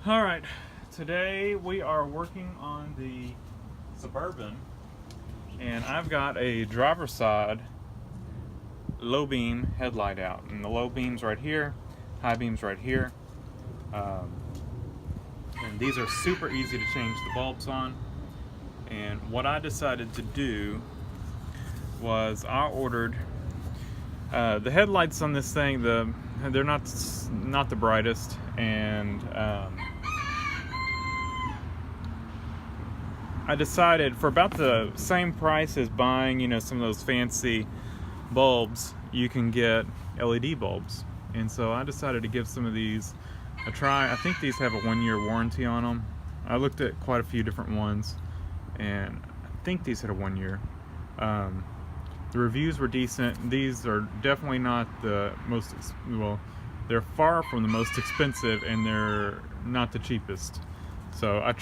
All right, today we are working on the Suburban, and I've got a driver's side low beam headlight out, and the low beam's right here, high beam's right here, and these are super easy to change the bulbs on. And what I decided to do was I ordered the headlights on this thing. They're not the brightest, and I decided for about the same price as buying, some of those fancy bulbs, you can get LED bulbs. And so I decided to give some of these a try. I think these have a 1-year warranty on them. I looked at quite a few different ones, and I think these had a 1 year. The reviews were decent. These are definitely not the most, well, they're far from the most expensive, and they're not the cheapest. So I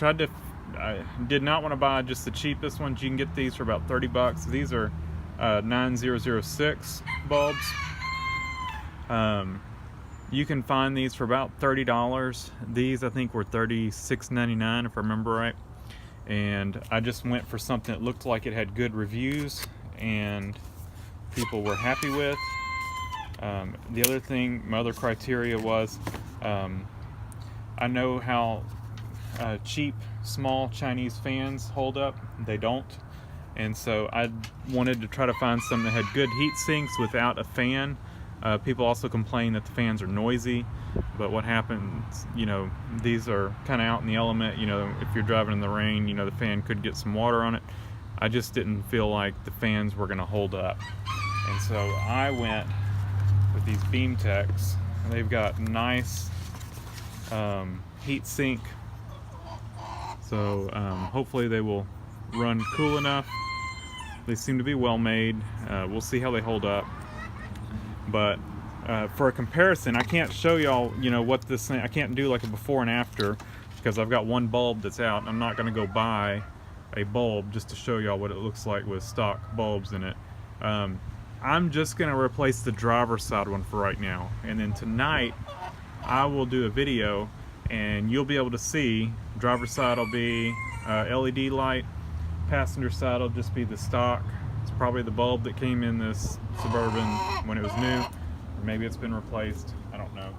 did not want to buy just the cheapest ones. You can get these for about 30 bucks. These are 9006 bulbs. You can find these for about $30. These I think were $36.99 if I remember right. And I just went for something that looked like it had good reviews and people were happy with. The other thing, my other criteria was, I know how cheap small Chinese fans hold up. They don't. And so I wanted to try to find something that had good heat sinks without a fan. People also complain that the fans are noisy, but what happens, these are kind of out in the element. If you're driving in the rain, the fan could get some water on it. I just didn't feel like the fans were going to hold up. And so I went with these Beam Techs. They've got nice heat sink. So hopefully they will run cool enough. They seem to be well made. We'll see how they hold up. But for a comparison, I can't show y'all, what this thing, I can't do like a before and after because I've got one bulb that's out. I'm not going to go buy a bulb just to show y'all what it looks like with stock bulbs in it. I'm just going to replace the driver's side one for right now. And then tonight, I will do a video and you'll be able to see. Driver's side will be LED light. Passenger side will just be the stock. It's probably the bulb that came in this Suburban when it was new. Or maybe it's been replaced. I don't know.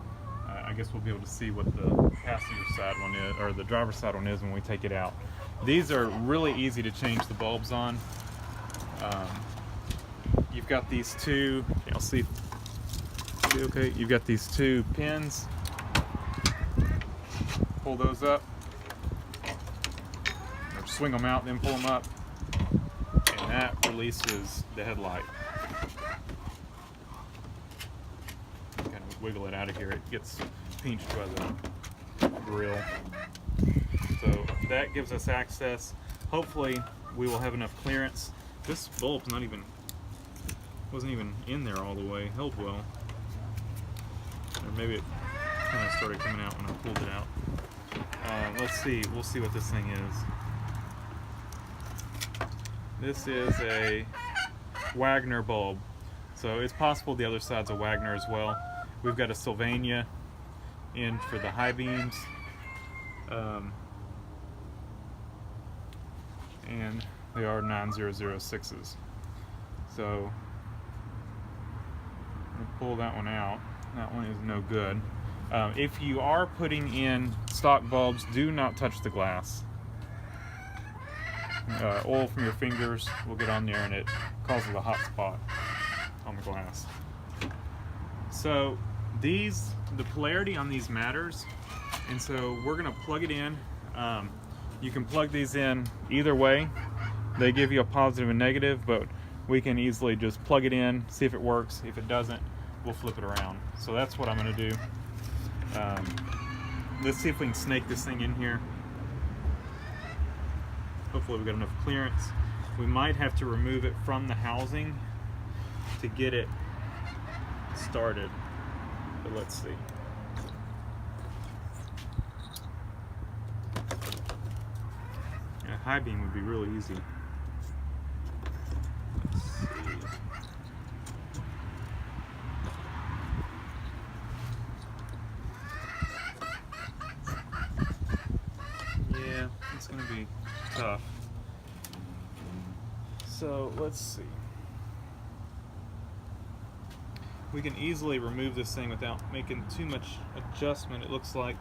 I guess we'll be able to see what the passenger side one is, or the driver's side one is when we take it out. These are really easy to change the bulbs on. You've got these two, I'll see, okay, you've got these two pins. Pull those up, or swing them out, then pull them up, and that releases the headlight. Kind of wiggle it out of here, it gets pinched by the grill. So that gives us access. Hopefully we will have enough clearance. This bulb's wasn't even in there all the way, held well. Or maybe it kind of started coming out when I pulled it out. Let's see, we'll see what this thing is. This is a Wagner bulb. So it's possible the other side's a Wagner as well. We've got a Sylvania in for the high beams. And they are 9006s. So I'll pull that one out. That one is no good. If you are putting in stock bulbs, do not touch the glass. Oil from your fingers will get on there and it causes a hot spot on the glass. So the polarity on these matters, and so we're gonna plug it in. You can plug these in either way. They give you a positive and negative, but we can easily just plug it in, see if it works. If it doesn't, we'll flip it around. So that's what I'm gonna do. Let's see if we can snake this thing in here. Hopefully we've got enough clearance. We might have to remove it from the housing to get it started, but let's see. A high beam would be really easy. Let's see. tough. So let's see. We can easily remove this thing without making too much adjustment, it looks like,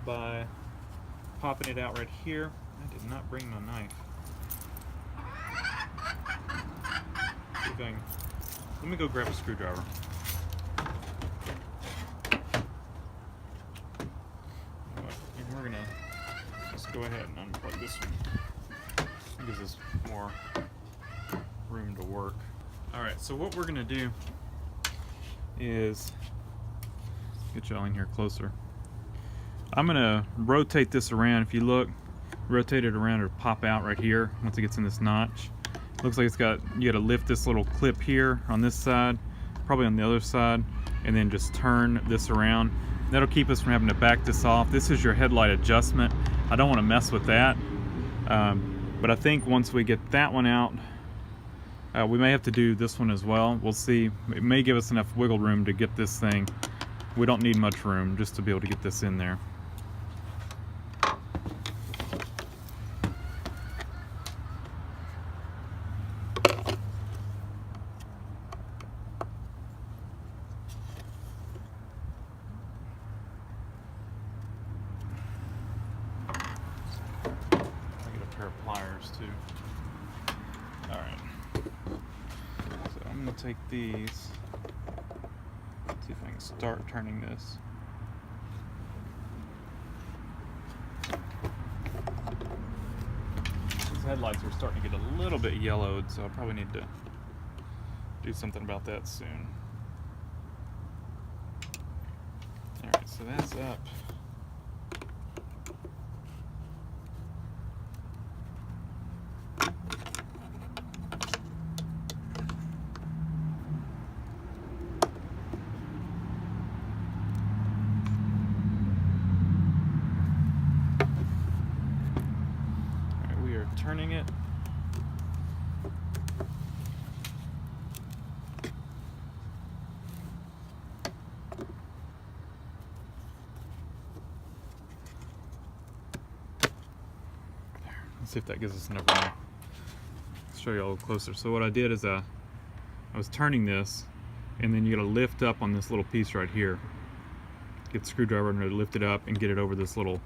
by popping it out right here. I did not bring my knife. See if I can, let me go grab a screwdriver. And we're gonna just go ahead and unplug this one. It gives us more room to work. Alright, so what we're gonna do is get y'all in here closer. I'm gonna rotate this around. If you look, rotate it around, it'll pop out right here once it gets in this notch. Looks like it's got, you gotta lift this little clip here on this side, probably on the other side, and then just turn this around. That'll keep us from having to back this off. This is your headlight adjustment. I don't want to mess with that, but I think once we get that one out, we may have to do this one as well. We'll see. It may give us enough wiggle room to get this thing. We don't need much room just to be able to get this in there. I get a pair of pliers too. All right. So I'm gonna take these. See if I can start turning this. These headlights are starting to get a little bit yellowed, so I'll probably need to do something about that soon. Alright, so that's up. Turning it. There. Let's see if that gives us enough room. I'll show you a little closer. So what I did is I was turning this, and then you got to lift up on this little piece right here. Get the screwdriver and lift it up and get it over this little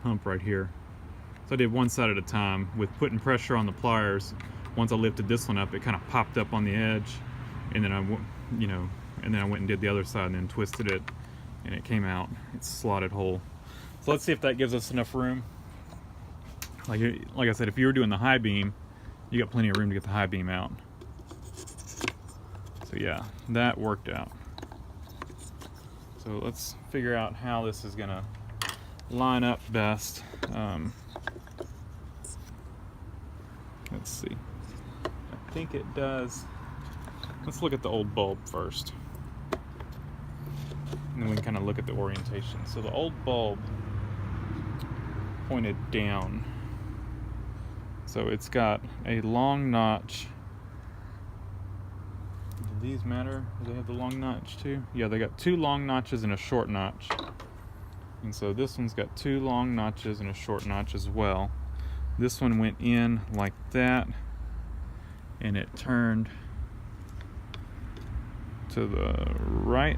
hump right here. So I did one side at a time with putting pressure on the pliers. Once I lifted this one up, it kind of popped up on the edge, and then I went and did the other side and then twisted it, and it came out. It's slotted whole. So let's see if that gives us enough room. Like I said, if you were doing the high beam, you got plenty of room to get the high beam out. So yeah, that worked out. So let's figure out how this is gonna line up best. Let's see. I think it does. Let's look at the old bulb first. And then we can kind of look at the orientation. So the old bulb pointed down. So it's got a long notch. Do these matter? Do they have the long notch too? Yeah, they got two long notches and a short notch. And so this one's got two long notches and a short notch as well. This one went in like that, and it turned to the right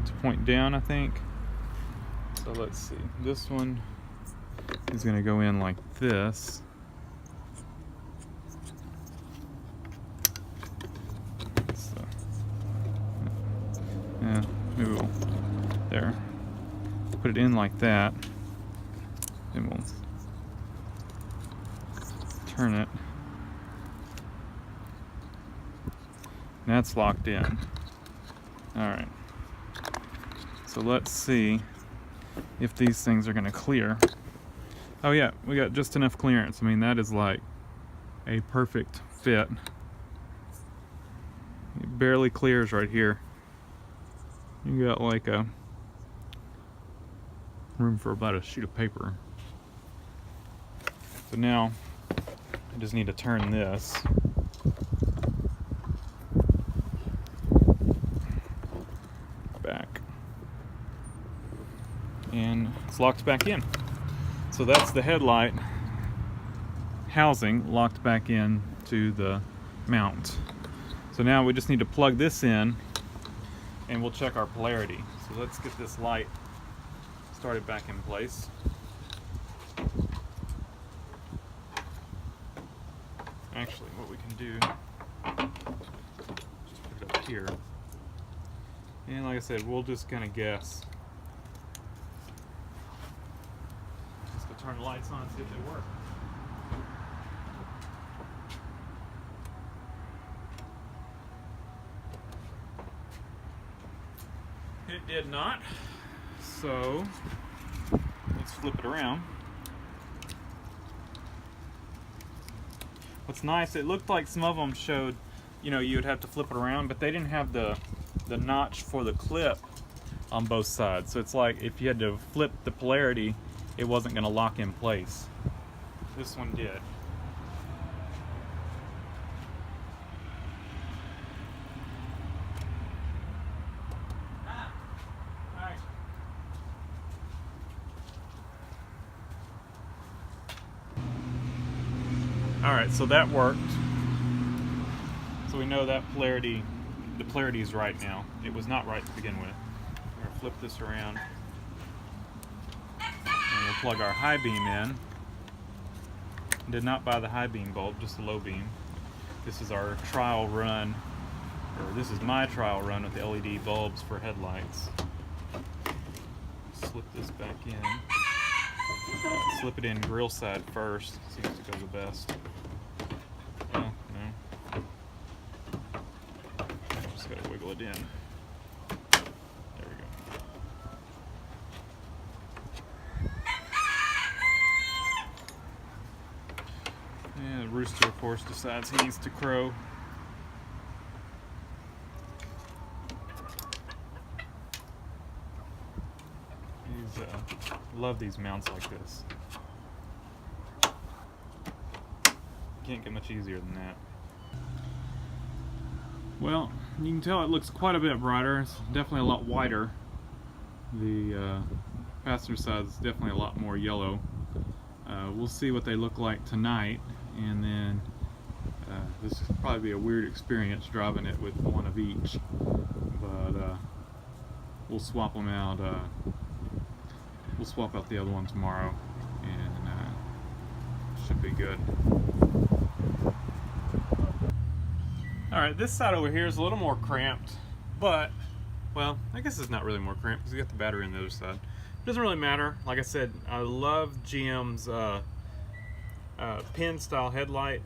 to point down, I think. So let's see. This one is going to go in like this. So, yeah, maybe we'll, there. Put it in like that, and we'll turn it. And that's locked in. Alright. So let's see if these things are going to clear. Oh yeah, we got just enough clearance. I mean, that is like a perfect fit. It barely clears right here. You got like a room for about a sheet of paper. So now I just need to turn this. Back. And it's locked back in. So that's the headlight housing locked back in to the mount. So now we just need to plug this in and we'll check our polarity. So let's get this light started back in place. Actually, what we can do, just put it up here. And like I said, we'll just kind of guess. Just go turn the lights on and see if they work. It did not. So let's flip it around. What's nice, it looked like some of them showed, you know, you would have to flip it around, but they didn't have the notch for the clip on both sides. So it's like if you had to flip the polarity, it wasn't going to lock in place. This one did. Alright, so that worked. So we know that polarity, the polarity is right now. It was not right to begin with. We're going to flip this around. And we'll plug our high beam in. Did not buy the high beam bulb, just the low beam. This is our trial run, or this is my trial run with the LED bulbs for headlights. Slip this back in. Slip it in grill side first. Seems to go the best. Oh, no. Just gotta wiggle it in. There we go. Yeah, the rooster, of course, decides he needs to crow. Love these mounts like this. Can't get much easier than that. Well, you can tell it looks quite a bit brighter. It's definitely a lot wider. The passenger side is definitely a lot more yellow. We'll see what they look like tonight, and then this will probably be a weird experience driving it with one of each, but we'll swap them out. We'll swap out the other one tomorrow, and should be good. Alright, this side over here is a little more cramped, but, well, I guess it's not really more cramped because you got the battery on the other side. It doesn't really matter. Like I said, I love GM's pin style headlight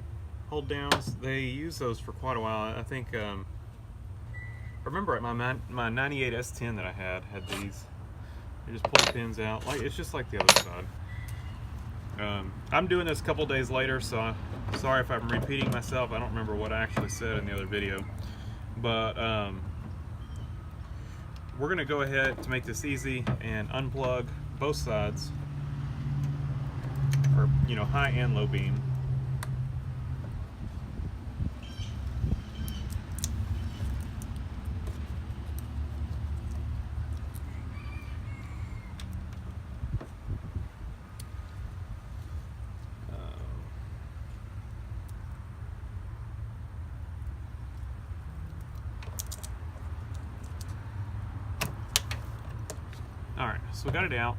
hold downs. They use those for quite a while. I think, I remember at my 98 S10 that I had these. You just pull the pins out, like it's just like the other side. I'm doing this a couple days later, so sorry if I'm repeating myself. I don't remember what I actually said in the other video, but we're gonna go ahead to make this easy and unplug both sides for, you know, high and low beam. Alright, so we got it out.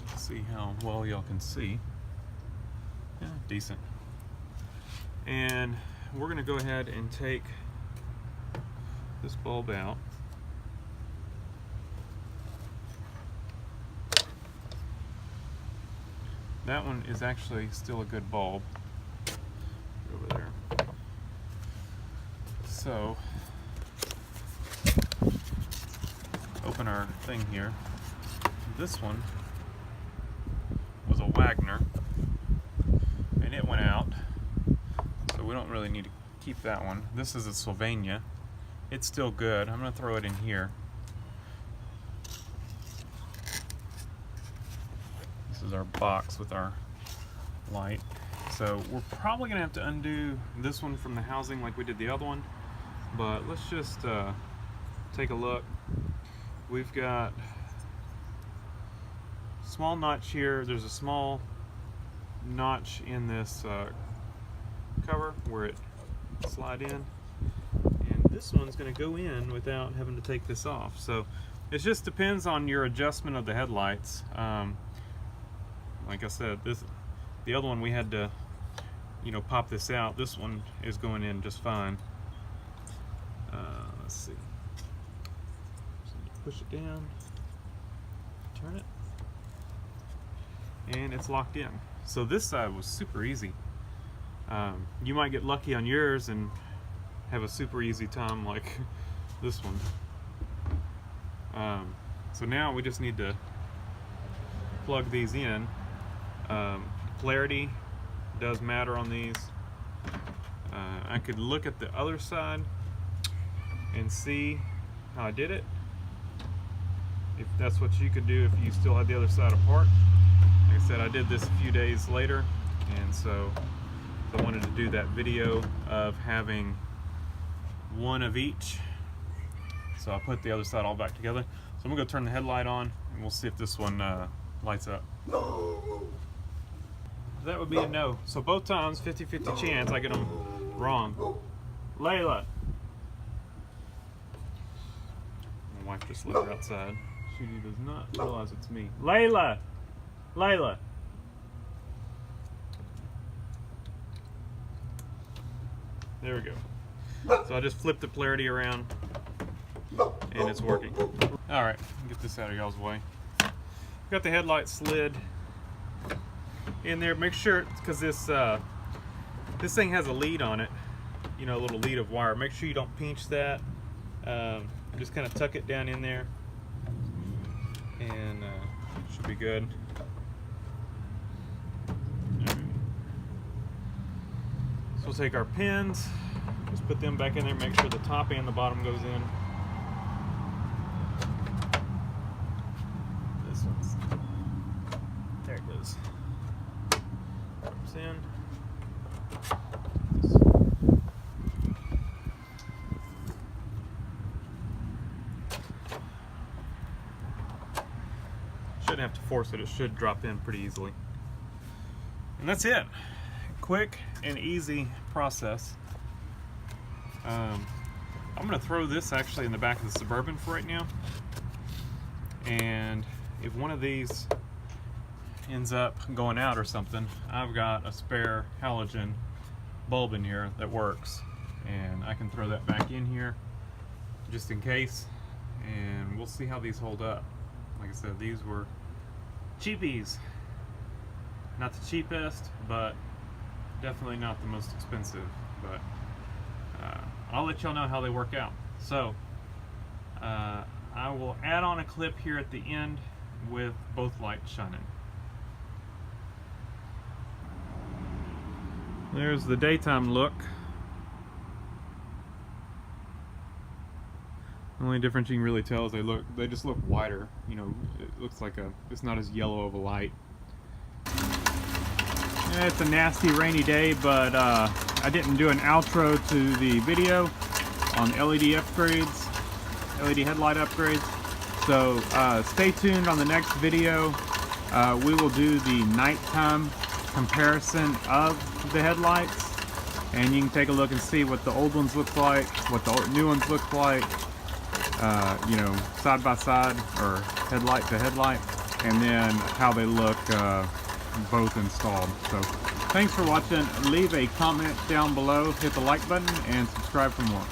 Let's see how well y'all can see. Yeah, decent. And we're going to go ahead and take this bulb out. That one is actually still a good bulb. Over there. So, open our thing here. This one was a Wagner, and it went out, so we don't really need to keep that one. This is a Sylvania. It's still good. I'm going to throw it in here. This is our box with our light. So we're probably going to have to undo this one from the housing like we did the other one, but let's just take a look. We've got small notch here. There's a small notch in this cover where it slide in, and this one's going to go in without having to take this off. So it just depends on your adjustment of the headlights. Like I said, the other one we had to, you know, pop this out. This one is going in just fine. Let's see. So push it down, turn it, and it's locked in. So this side was super easy. You might get lucky on yours and have a super easy time like this one. So now we just need to plug these in. Clarity does matter on these. I could look at the other side and see how I did it, if that's what you could do if you still had the other side apart. Like I said, I did this a few days later, and so I wanted to do that video of having one of each. So I put the other side all back together. So I'm gonna go turn the headlight on and we'll see if this one lights up. That would be a no. So both times, 50-50 chance I get them wrong. Layla. My wife just let her outside. She does not realize it's me. Layla! Layla! There we go. So I just flipped the polarity around and it's working. Alright, get this out of y'all's way. Got the headlight slid in there. Make sure, because this thing has a lead on it, you know, a little lead of wire. Make sure you don't pinch that. Just kind of tuck it down in there, and should be good. So we'll take our pins, just put them back in there, make sure the top and the bottom goes in. This one's, there it goes. Drops in. Shouldn't have to force it, it should drop in pretty easily. And that's it. Quick and easy process. I'm going to throw this actually in the back of the Suburban for right now. And if one of these ends up going out or something, I've got a spare halogen bulb in here that works. And I can throw that back in here just in case. And we'll see how these hold up. Like I said, these were cheapies. Not the cheapest, but definitely not the most expensive. But I'll let y'all know how they work out. So I will add on a clip here at the end with both lights shining. There's the daytime look. The only difference you can really tell is they just look wider. You know, it looks like it's not as yellow of a light. Yeah, it's a nasty rainy day, but I didn't do an outro to the video on LED upgrades, LED headlight upgrades. So stay tuned on the next video. We will do the nighttime comparison of the headlights, and you can take a look and see what the old ones look like, what the new ones look like. You know, side by side or headlight to headlight, and then how they look both installed. So thanks for watching. Leave a comment down below, hit the like button, and subscribe for more.